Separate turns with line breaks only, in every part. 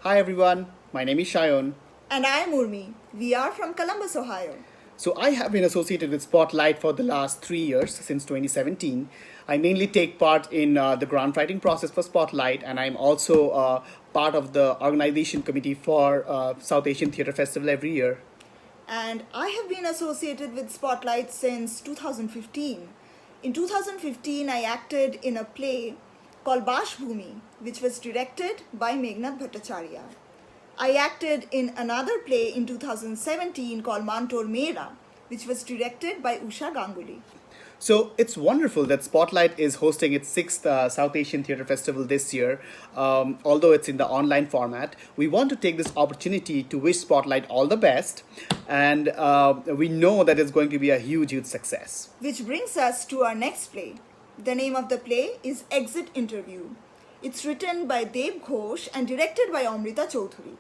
Hi everyone, my name is Shayon.
And I am Urmi. We are from Columbus, Ohio.
So I have been associated with Spotlight for the last 3 years, since 2017. I mainly take part in the grant writing process for Spotlight, and I'm also part of the organization committee for South Asian Theatre Festival every year.
And I have been associated with Spotlight since 2015. In 2015, I acted in a play called Bash Bhumi, which was directed by Meghnad Bhattacharya. I acted in another play in 2017 called Mantor Mera, which was directed by Usha Ganguly.
So it's wonderful that Spotlight is hosting its sixth South Asian Theatre Festival this year. Although it's in the online format, we want to take this opportunity to wish Spotlight all the best, and we know that it's going to be a huge, huge success.
Which brings us to our next play. The name of the play is Exit Interview. It's written by Dev Ghosh and directed by Amrita Choudhury.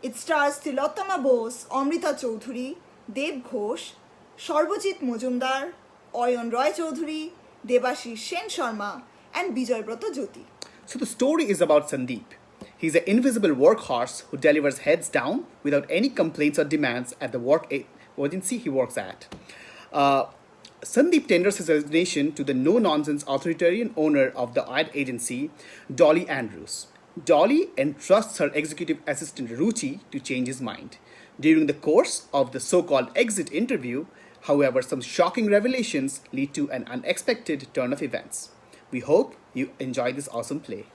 It stars Tilottama Bose, Amrita Choudhury, Dev Ghosh, Sharbojit Mojumdar, Oyon Roy Choudhury, Debashish Sen Sharma, and Bijoy Broto Jyoti.
So the story is about Sandeep. He's an invisible workhorse who delivers heads down without any complaints or demands at the agency he works at. Sandeep tenders his resignation to the no-nonsense authoritarian owner of the ad agency, Dolly Andrews. Dolly entrusts her executive assistant Ruchi to change his mind. During the course of the so-called exit interview, however, some shocking revelations lead to an unexpected turn of events. We hope you enjoy this awesome play.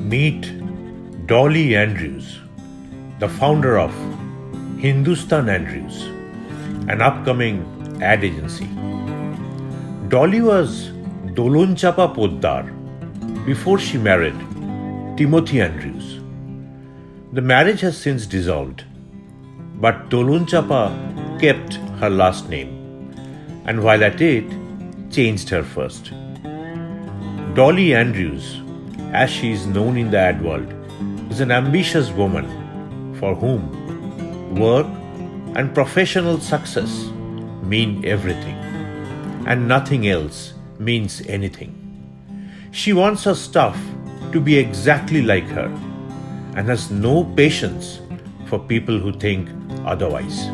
Meet Dolly Andrews, the founder of Hindustan Andrews, an upcoming ad agency. Dolly was Dolonchapa Poddar before she married Timothy Andrews. The marriage has since dissolved, but Dolonchapa kept her last name, and while at it, changed her first. Dolly Andrews, as she is known in the ad world, is an ambitious woman for whom work and professional success mean everything, and nothing else means anything. She wants her stuff to be exactly like her and has no patience for people who think otherwise.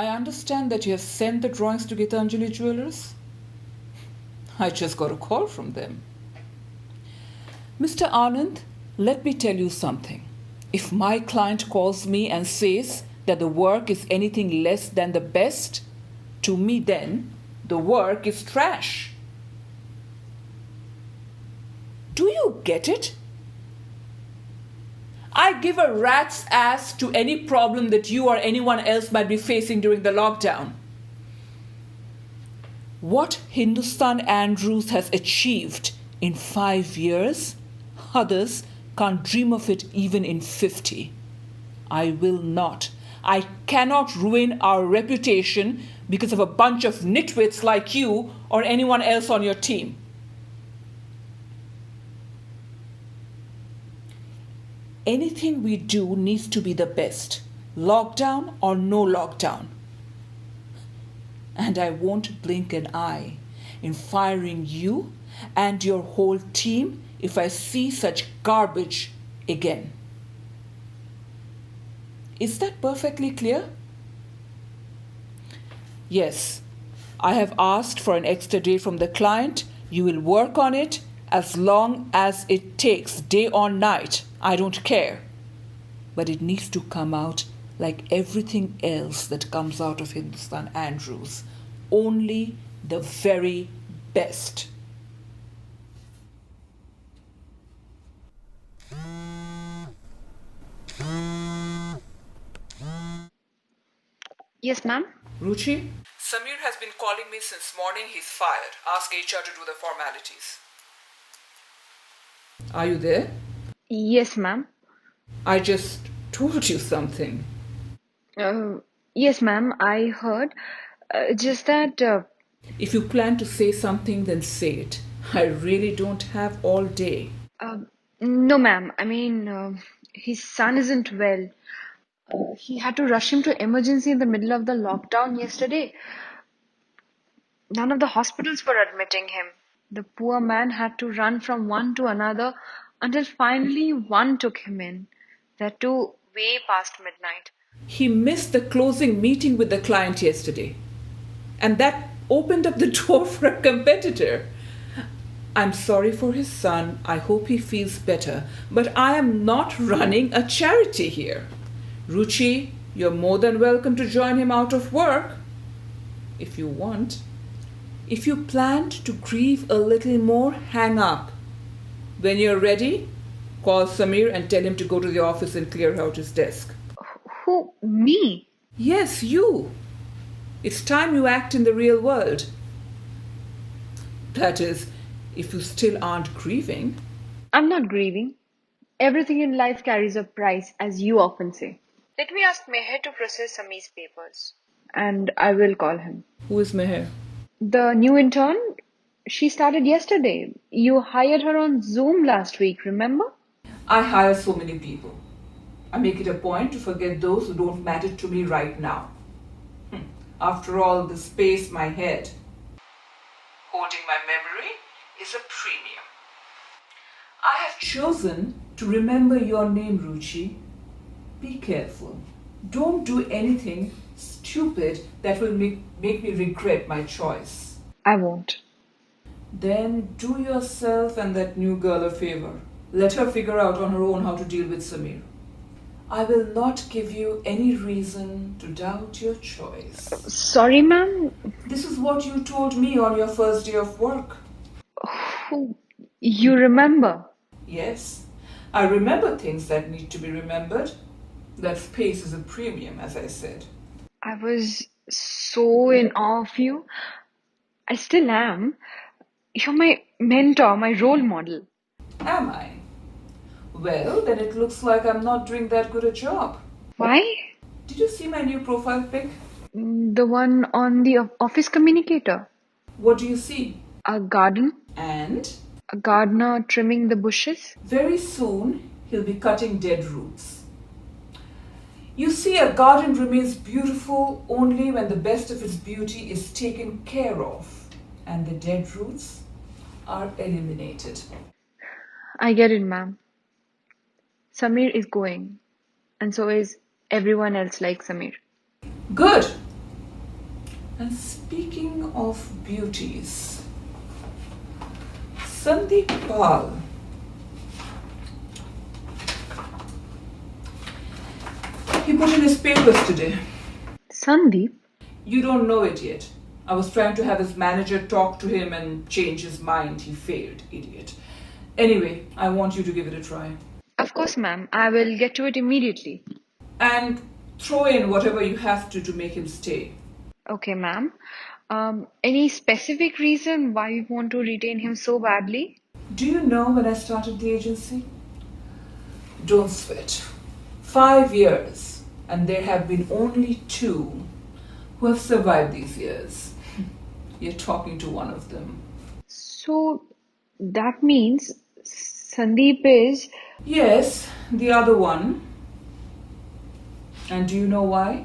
I understand that you have sent the drawings to Gitanjali Jewelers. I just got a call from them. Mr. Anand, let me tell you something. If my client calls me and says that the work is anything less than the best, to me then, the work is trash. Do you get it? I give a rat's ass to any problem that you or anyone else might be facing during the lockdown. What Hindustan Andrews has achieved in 5 years, others can't dream of it even in 50. I will not. I cannot ruin our reputation because of a bunch of nitwits like you or anyone else on your team. Anything we do needs to be the best, lockdown or no lockdown. And I won't blink an eye in firing you and your whole team if I see such garbage again. Is that perfectly clear? Yes, I have asked for an extra day from the client. You will work on it as long as it takes, day or night. I don't care. But it needs to come out like everything else that comes out of Hindustan Andrews. Only the very best.
Yes, ma'am.
Ruchi? Samir has been calling me since morning. He's fired. Ask HR to do the formalities. Are you there?
Yes, ma'am.
I just told you something.
Uh, yes, ma'am. I heard. Just that.
If you plan to say something, then say it. I really don't have all day.
Uh, no, ma'am. I mean, his son isn't well. He had to rush him to emergency in the middle of the lockdown yesterday. None of the hospitals were admitting him. The poor man had to run from one to another until finally one took him in. That too, way past midnight.
He missed the closing meeting with the client yesterday. And that opened up the door for a competitor. I'm sorry for his son. I hope he feels better. But I am not running a charity here. Ruchi, you're more than welcome to join him out of work. If you want. If you planned to grieve a little more, hang up. When you're ready, call Samir and tell him to go to the office and clear out his desk.
Who? Me?
Yes, you. It's time you act in the real world. That is, if you still aren't grieving.
I'm not grieving. Everything in life carries a price, as you often say. Let me ask Meher to process Samir's papers. And I will call him.
Who is Meher?
The new intern? She started yesterday. You hired her on Zoom last week, remember?
I hire so many people. I make it a point to forget those who don't matter to me right now. After all, the space my head holding my memory is a premium. I have chosen to remember your name, Ruchi. Be careful. Don't do anything stupid that will make me regret my choice.
I won't.
Then do yourself and that new girl a favor. Let her figure out on her own how to deal with Samir. I will not give you any reason to doubt your choice.
Sorry, ma'am.
This is what you told me on your first day of work.
You remember?
Yes, I remember things that need to be remembered. That space is a premium, as I said.
I was so in awe of you. I still am. You're my mentor, my role model.
Am I? Well, then it looks like I'm not doing that good a job.
Why?
Did you see my new profile pic?
The one on the office communicator.
What do you see?
A garden.
And
A gardener trimming the bushes.
very soon he'll be cutting dead roots. You see, a garden remains beautiful only when the best of its beauty is taken care of and the dead roots are eliminated.
I get it, ma'am. Samir is going, and so is everyone else like Samir.
Good. And speaking of beauties, Sandeep Pal. He put in his papers today.
Sandeep?
You don't know it yet. I was trying to have his manager talk to him and change his mind. He failed, idiot. Anyway, I want you to give it a try.
Of course, ma'am. I will get to it immediately.
And throw in whatever you have to make him stay.
Okay, ma'am. Any specific reason why you want to retain him so badly?
Do you know when I started the agency? Don't sweat. 5 years, and there have been only 2 who have survived these years. You're talking to one of them.
So that means Sandeep is.
Yes, the other one. And do you know why?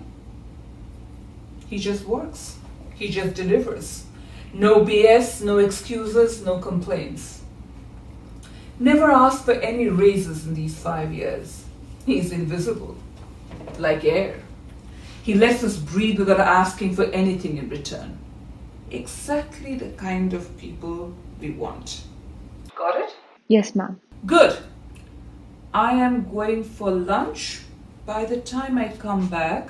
He just works. He just delivers. No BS, no excuses, no complaints. Never asked for any raises in these 5 years. He's invisible, like air. He lets us breathe without asking for anything in return. Exactly the kind of people we want. Got it?
Yes, ma'am.
Good. I am going for lunch. By the time I come back,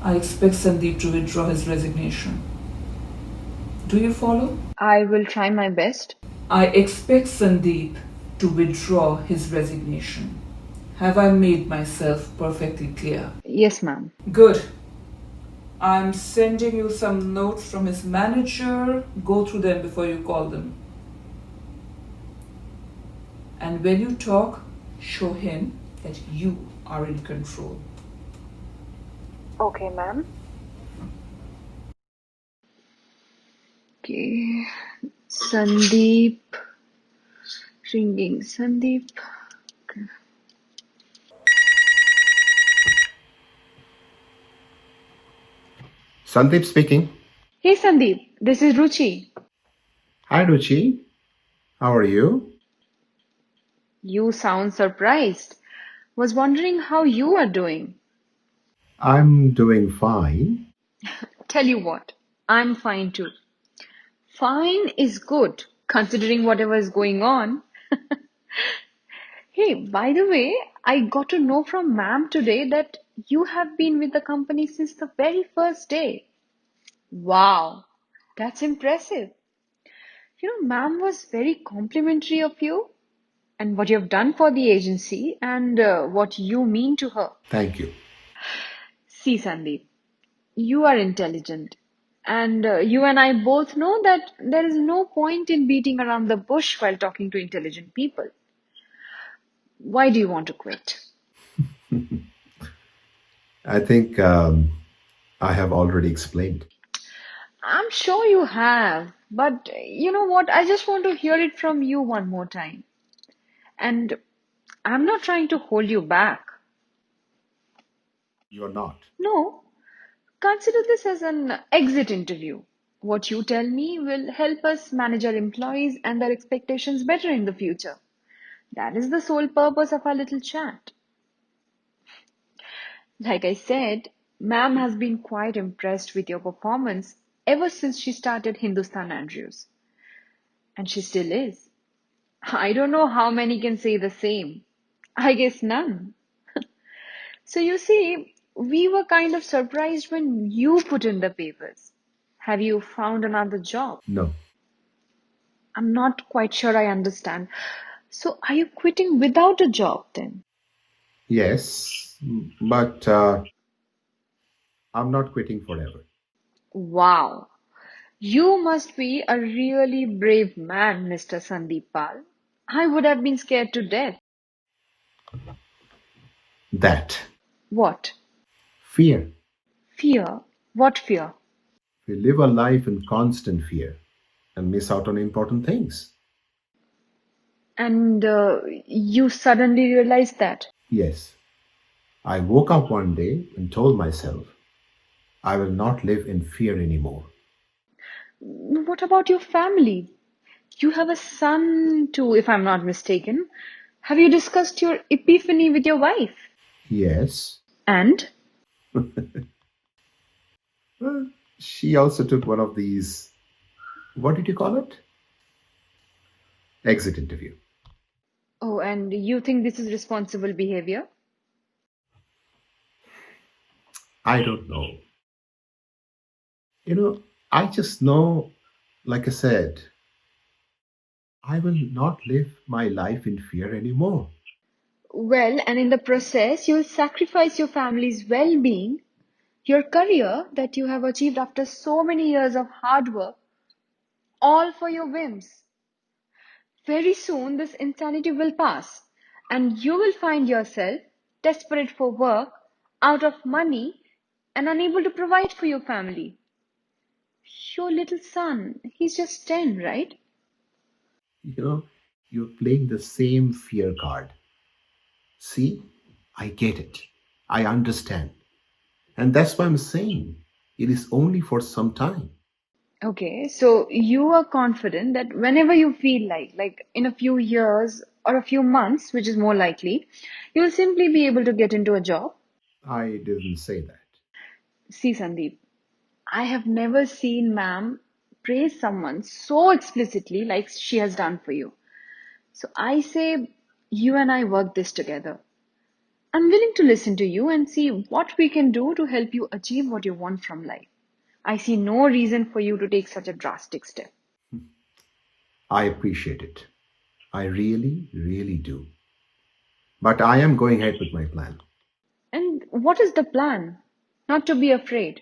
I expect Sandeep to withdraw his resignation. Do you follow?
I will try my best.
I expect Sandeep to withdraw his resignation. Have I made myself perfectly clear?
Yes, ma'am.
Good. I'm sending you some notes from his manager. Go through them before you call them. And when you talk, show him that you are in control.
Okay, ma'am. Okay. Sandeep. Ringing. Sandeep. Okay.
Sandeep speaking.
Hey, Sandeep. This is Ruchi.
Hi, Ruchi. How are you?
You sound surprised. Was wondering how you are doing.
I'm doing fine.
Tell you what, I'm fine too. Fine is good, considering whatever is going on. Hey, by the way, I got to know from ma'am today that you have been with the company since the very first day. Wow, that's impressive. Ma'am was very complimentary of you and what you have done for the agency and what you mean to her.
Thank you.
See, Sandeep, you are intelligent. And you and I both know that there is no point in beating around the bush while talking to intelligent people. Why do you want to quit?
I think I have already explained.
I'm sure you have, but you know what? I just want to hear it from you one more time. And I'm not trying to hold you back.
You're not.
No, consider this as an exit interview. What you tell me will help us manage our employees and their expectations better in the future. That is the sole purpose of our little chat. Like I said, ma'am has been quite impressed with your performance ever since she started Hindustan Andrews. And she still is. I don't know how many can say the same. I guess none. So you see, we were kind of surprised when you put in the papers. Have you found another job?
No.
I'm not quite sure I understand. So are you quitting without a job then?
Yes, but I'm not quitting forever.
Wow. You must be a really brave man, Mr. Sandeep Pal. I would have been scared to death.
That
What?
fear.
Fear? What fear?
We live a life in constant fear and miss out on important things.
And you suddenly realized that.
Yes, I woke up one day and told myself, I will not live in fear anymore.
What about your family? You have a son too, if I'm not mistaken. Have you discussed your epiphany with your wife?
Yes.
And?
Well, she also took one of these, what did you call it? Exit interview.
Oh, and you think this is responsible behavior?
I don't know. You know, I just know, like I said, I will not live my life in fear anymore.
Well, and in the process, you'll sacrifice your family's well being, your career that you have achieved after so many years of hard work, all for your whims. Very soon, this insanity will pass, and you will find yourself desperate for work, out of money, and unable to provide for your family. Your little son, he's just 10, right?
You know, you're playing the same fear card. See, I get it. I understand. And that's why I'm saying it is only for some time.
Okay, so you are confident that whenever you feel like in a few years or a few months, which is more likely, you'll simply be able to get into a job.
I didn't say that.
See, Sandeep, I have never seen ma'am praise someone so explicitly like she has done for you. So I say you and I work this together. I'm willing to listen to you and see what we can do to help you achieve what you want from life. I see no reason for you to take such a drastic step.
I appreciate it. I really, really do. But I am going ahead with my plan.
And what is the plan? Not to be afraid.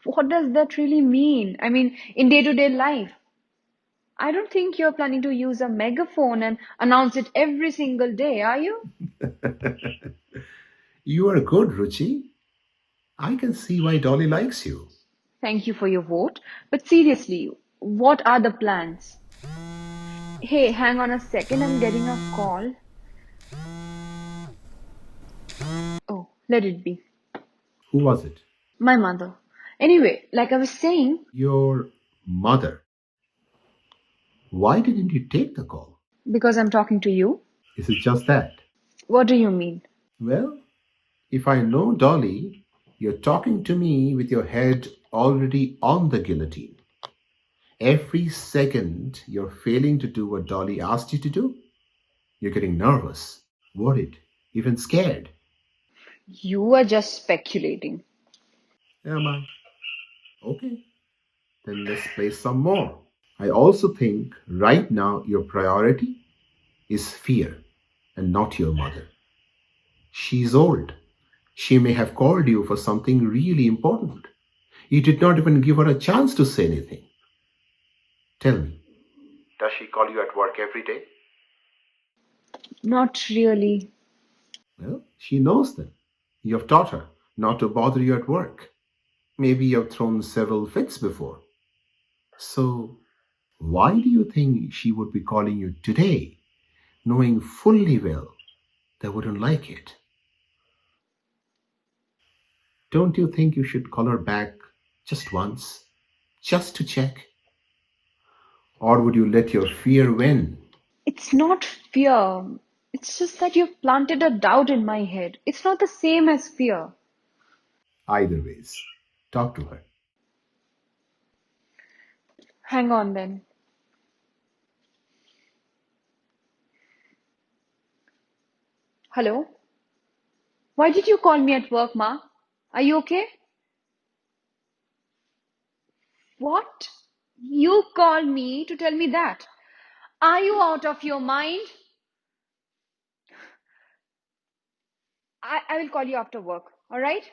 What does that really mean? I mean, in day-to-day life. I don't think you're planning to use a megaphone and announce it every single day, are you?
You are good, Ruchi. I can see why Dolly likes you.
Thank you for your vote. But seriously, what are the plans? Hey, hang on a second, I'm getting a call. Oh, let it be.
Who was it?
My mother. Anyway, like I was saying,
Your mother. Why didn't you take the call?
because I'm talking to you.
Is it just that?
What do you mean?
Well, if I know Dolly, you're talking to me with your head already on the guillotine. Every second you're failing to do what Dolly asked you to do, you're getting nervous, worried, even scared.
You are just speculating.
Am I? Okay, then let's play some more. I also think right now your priority is fear and not your mother. She's old. She may have called you for something really important. You did not even give her a chance to say anything. Tell me, does she call you at work every day?
Not really.
Well, she knows then. You have taught her not to bother you at work. Maybe you have thrown several fits before. So, why do you think she would be calling you today, knowing fully well they wouldn't like it? Don't you think you should call her back just once, just to check? Or would you let your fear win?
It's not fear. It's just that you've planted a doubt in my head. It's not the same as fear.
Either ways, talk to her.
Hang on then. Hello? Why did you call me at work, Ma? Are you okay? What? You called me to tell me that? Are you out of your mind? I will call you after work, alright?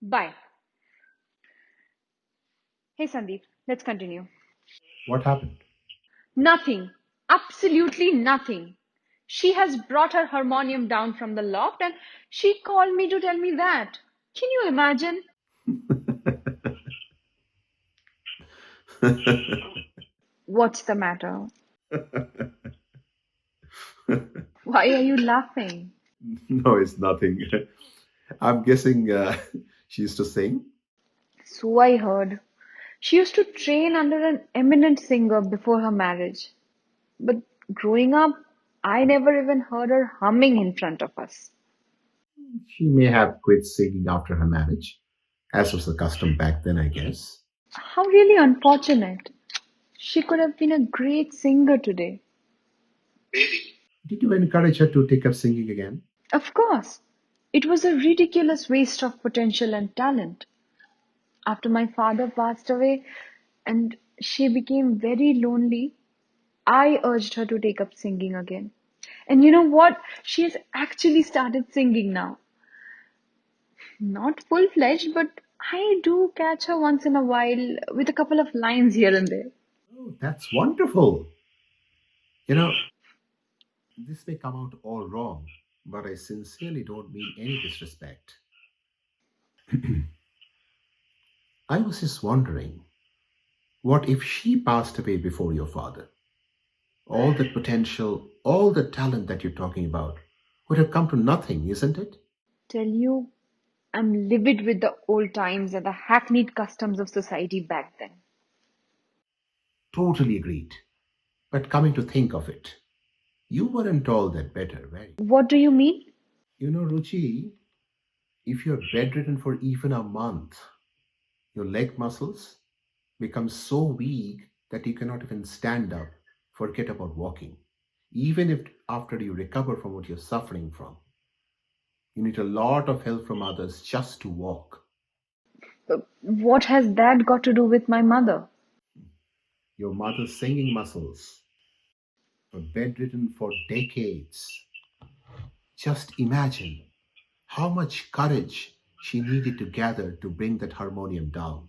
Bye. Hey Sandeep, let's continue.
What happened?
Nothing. Absolutely nothing. She has brought her harmonium down from the loft and she called me to tell me that. Can you imagine? What's the matter? Why are you laughing?
No, it's nothing. I'm guessing she used to sing.
So I heard. She used to train under an eminent singer before her marriage. But growing up, I never even heard her humming in front of us.
She may have quit singing after her marriage, as was the custom back then, I guess.
How really unfortunate. She could have been a great singer today.
Did you encourage her to take up singing again?
Of course, it was a ridiculous waste of potential and talent. After my father passed away and she became very lonely, I urged her to take up singing again. And you know what? She has actually started singing now. Not full-fledged, but I do catch her once in a while with a couple of lines here and there.
Oh, that's wonderful. You know, this may come out all wrong, but I sincerely don't mean any disrespect. I was just wondering, what if she passed away before your father? All that potential, all the talent that you're talking about would have come to nothing, isn't it?
Tell you, I'm livid with the old times and the hackneyed customs of society back then.
Totally agreed. But coming to think of it, you weren't all that better, were you?
What do you mean?
You know, Ruchi, if you're bedridden for even a month, your leg muscles become so weak that you cannot even stand up, forget about walking. Even if after you recover from what you're suffering from, you need a lot of help from others just to walk.
What has that got to do with my mother?
Your mother's singing muscles were bedridden for decades. Just imagine how much courage she needed to gather to bring that harmonium down.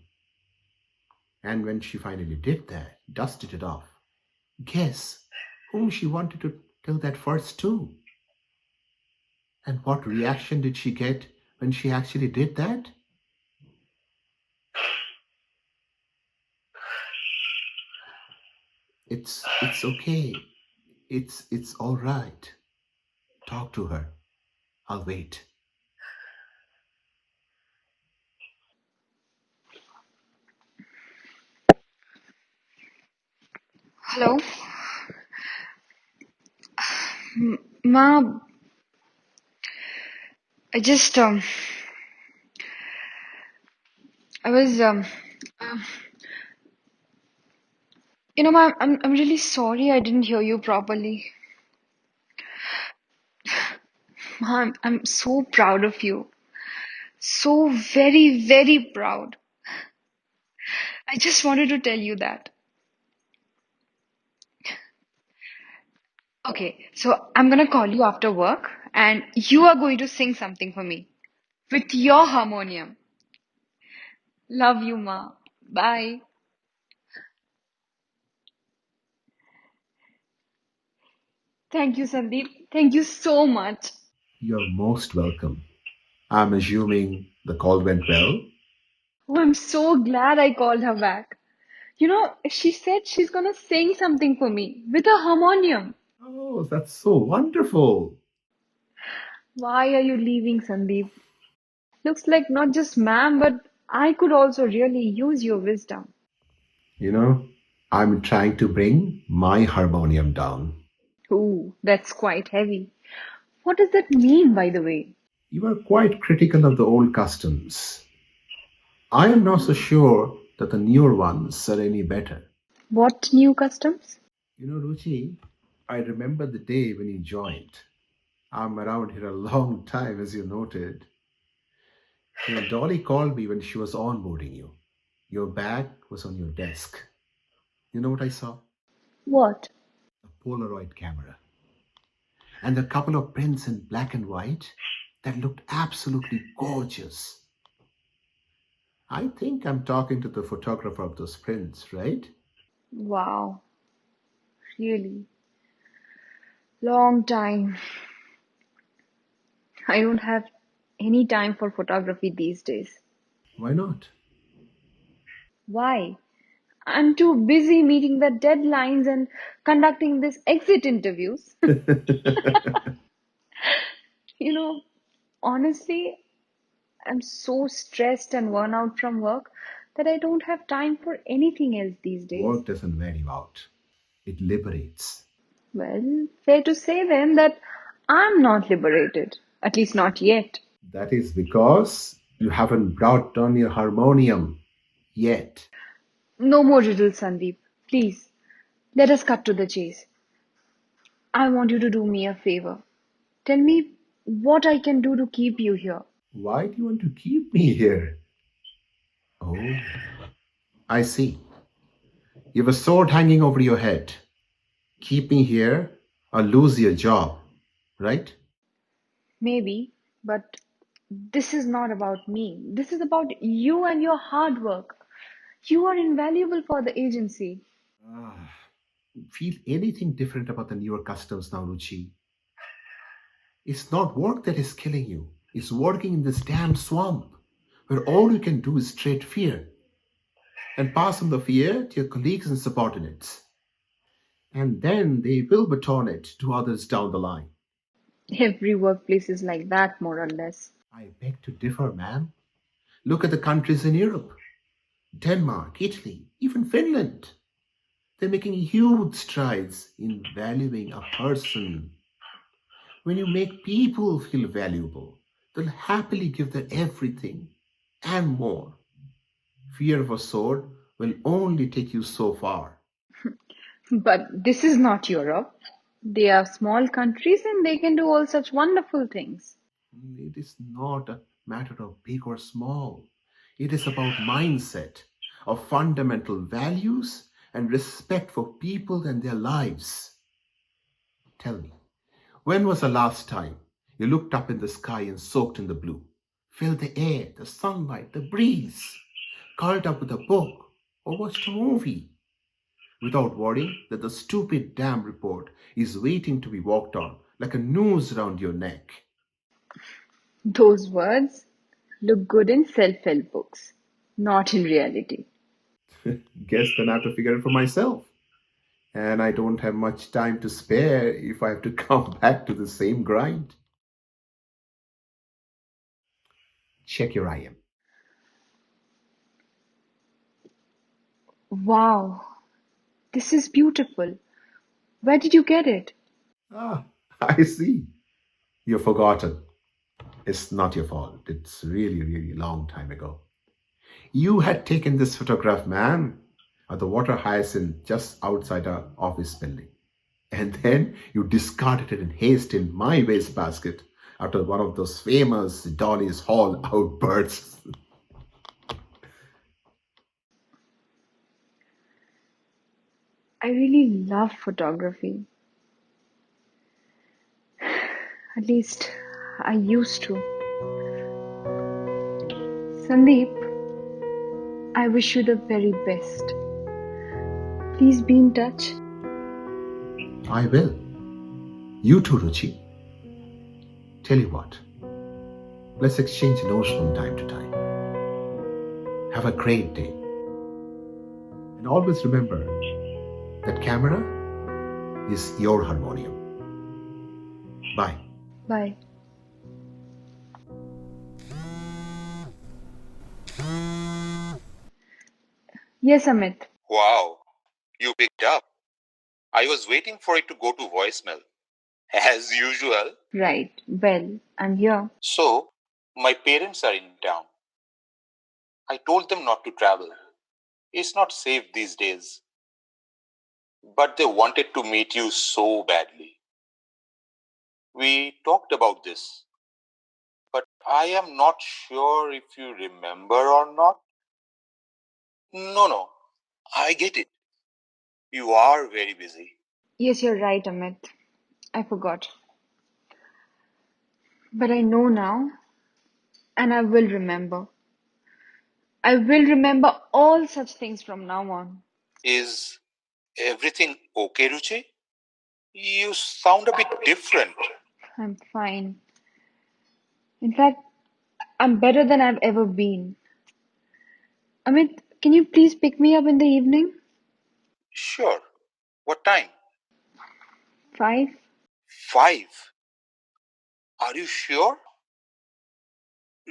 And when she finally did that, dusted it off, guess whom she wanted to tell that first to? And what reaction did she get when she actually did that? It's okay. It's all right. Talk to her. I'll wait.
Hello? Ma, I just, I was, um, Ma, I'm really sorry I didn't hear you properly. Ma, I'm so proud of you. So very, very proud. I just wanted to tell you that. Okay, so I'm gonna call you after work and you are going to sing something for me with your harmonium. Love you, Ma. Bye. Thank you, Sandeep. Thank you so much.
You're most welcome. I'm assuming the call went well.
Oh, I'm so glad I called her back. She said she's gonna sing something for me with a harmonium.
Oh, that's so wonderful.
Why are you leaving, Sandeep? Looks like not just ma'am, but I could also really use your wisdom.
You know, I'm trying to bring my harmonium down.
Ooh, that's quite heavy. What does that mean, by the way?
You are quite critical of the old customs. I am not so sure that the newer ones are any better.
What new customs?
You know, Ruchi, I remember the day when you joined. I'm around here a long time, as you noted. Dolly called me when she was onboarding you. Your bag was on your desk. You know what I saw?
What?
A Polaroid camera. And a couple of prints in black and white that looked absolutely gorgeous. I think I'm talking to the photographer of those prints, right?
Wow, really? Long time. I don't have any time for photography these days.
Why not?
Why? I'm too busy meeting the deadlines and conducting these exit interviews. You know, honestly, I'm so stressed and worn out from work that I don't have time for anything else these days.
Work doesn't wear you out, it liberates.
Well, fair to say then that I'm not liberated, at least not yet.
That is because you haven't brought on your harmonium yet.
No more riddles, Sandeep. Please, let us cut to the chase. I want you to do me a favor. Tell me what I can do to keep you here.
Why do you want to keep me here? Oh, I see. You have a sword hanging over your head. Keep me here or lose your job, right?
Maybe, but this is not about me. This is about you and your hard work. You are invaluable for the agency.
Ah, feel anything different about the newer customs now, Ruchi? It's not work that is killing you. It's working in this damn swamp where all you can do is trade fear and pass on the fear to your colleagues and subordinates. And then they will baton it to others down the line.
Every workplace is like that, more or less.
I beg to differ, ma'am. Look at the countries in Europe: Denmark, Italy, even Finland. They're making huge strides in valuing a person. When you make people feel valuable, they'll happily give their everything and more. Fear of a sword will only take you so far.
But this is not Europe. They are small countries and they can do all such wonderful things.
It is not a matter of big or small. It is about mindset, of fundamental values and respect for people and their lives. Tell me, when was the last time you looked up in the sky and soaked in the blue? Felt the air, the sunlight, the breeze, curled up with a book or watched a movie without worrying that the stupid damn report is waiting to be walked on like a noose around your neck.
Those words look good in self-help books, not in reality.
Guess then I have to figure it for myself. And I don't have much time to spare if I have to come back to the same grind. Check your IM.
Wow, this is beautiful. Where did you get it?
Ah, I see. You've forgotten. It's not your fault. It's really, really long time ago. You had taken this photograph, man, of the water hyacinth just outside our office building. And then you discarded it in haste in my wastebasket after one of those famous Dolly's Hall outbursts.
I really love photography. At least I used to. Sandeep, I wish you the very best. Please be in touch.
I will. You too, Ruchi. Tell you what, let's exchange notes from time to time. Have a great day. And always remember that camera is your harmonium. Bye.
Bye. Yes, Amit.
Wow, you picked up. I was waiting for it to go to voicemail, as usual.
Right. Well, I'm here.
So, my parents are in town. I told them not to travel. It's not safe these days. But they wanted to meet you so badly. We talked about this, but I am not sure if you remember or not. No, I get it. You are very busy.
Yes, you're right, Amit. I forgot. But I know now, and I will remember. I will remember all such things from now on.
Is everything okay, Ruchi? You sound a bit different.
I'm fine. In fact, I'm better than I've ever been. Amit, can you please pick me up in the evening?
Sure. What time?
5?
5. Are you sure?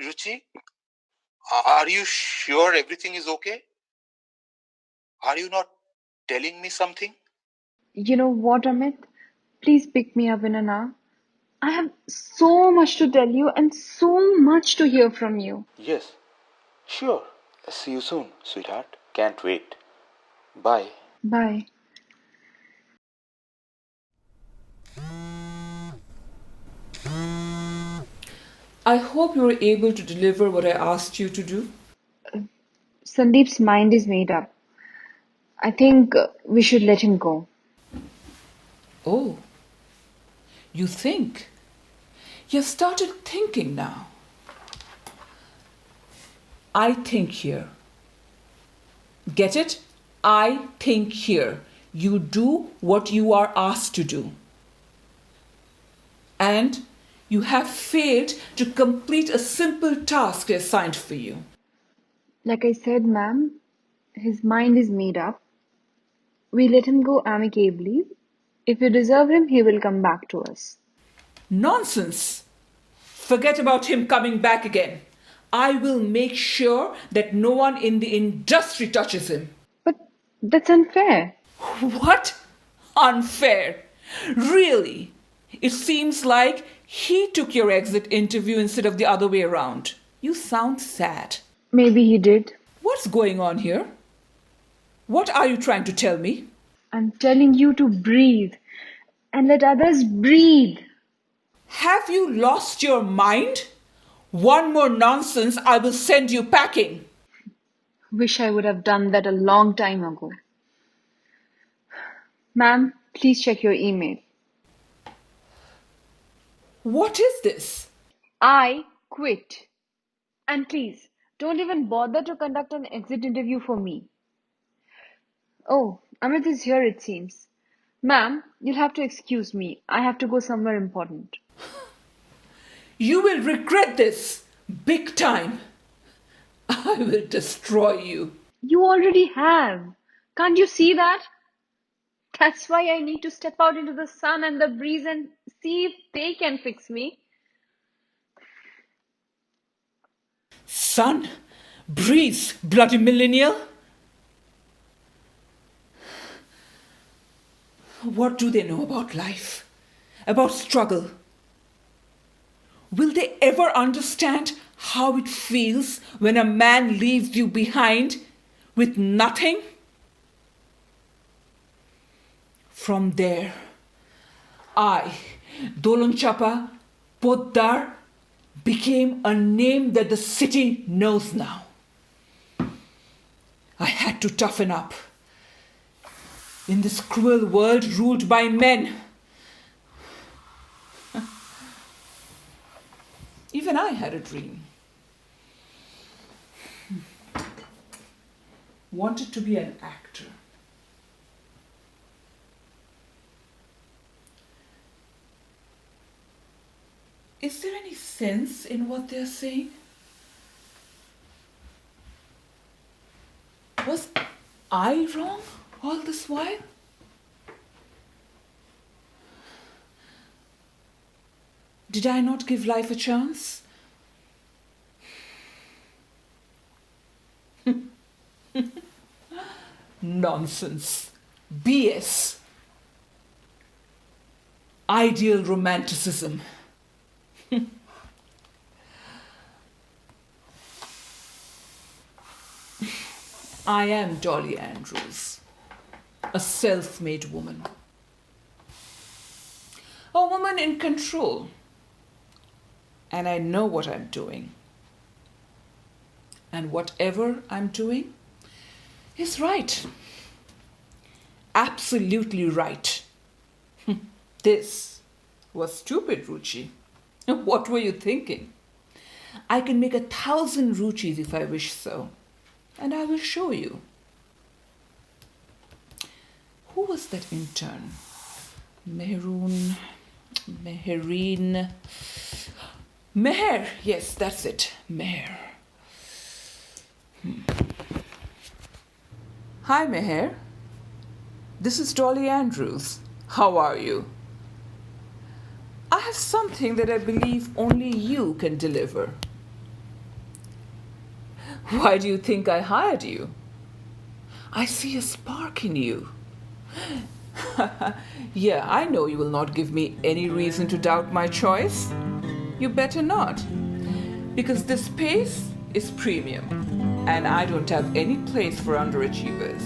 Ruchi, are you sure everything is okay? Are you not telling me something?
You know what, Amit? Please pick me up in an hour. I have so much to tell you and so much to hear from you.
Yes, sure. See you soon, sweetheart. Can't wait. Bye.
Bye.
I hope you were able to deliver what I asked you to do.
Sandeep's mind is made up. I think we should let him go.
Oh, you think? You've started thinking now. I think here. Get it? I think here. You do what you are asked to do. And you have failed to complete a simple task assigned for you.
Like I said, ma'am, his mind is made up. We let him go amicably. If we deserve him, he will come back to us.
Nonsense! Forget about him coming back again. I will make sure that no one in the industry touches him.
But that's unfair.
What? Unfair. Really? It seems like he took your exit interview instead of the other way around. You sound sad.
Maybe he did.
What's going on here? What are you trying to tell me?
I'm telling you to breathe and let others breathe.
Have you lost your mind? One more nonsense, I will send you packing.
Wish I would have done that a long time ago. Ma'am, please check your email.
What is this?
I quit. And please, don't even bother to conduct an exit interview for me. Oh, Amit is here, it seems. Ma'am, you'll have to excuse me. I have to go somewhere important.
You will regret this big time. I will destroy you.
You already have. Can't you see that? That's why I need to step out into the sun and the breeze and see if they can fix me.
Son, breeze, bloody millennial. What do they know about life? About struggle? Will they ever understand how it feels when a man leaves you behind with nothing? From there, I, Dolonchapa Poddar, became a name that the city knows now. I had to toughen up. In this cruel world ruled by men, even I had a dream. Wanted to be an actor. Is there any sense in what they're saying? Was I wrong all this while? Did I not give life a chance? Nonsense. BS. Ideal romanticism. I am Dolly Andrews, a self-made woman. A woman in control. And I know what I'm doing. And whatever I'm doing is right. Absolutely right. This was stupid, Ruchi. What were you thinking? I can make 1,000 Ruchis if I wish so. And I will show you. Who was that intern? Mehreen. Meher. Yes, that's it. Meher. Hi, Meher. This is Dolly Andrews. How are you? I have something that I believe only you can deliver. Why do you think I hired you? I see a spark in you. Yeah, I know you will not give me any reason to doubt my choice. You better not. Because this space is premium, and I don't have any place for underachievers.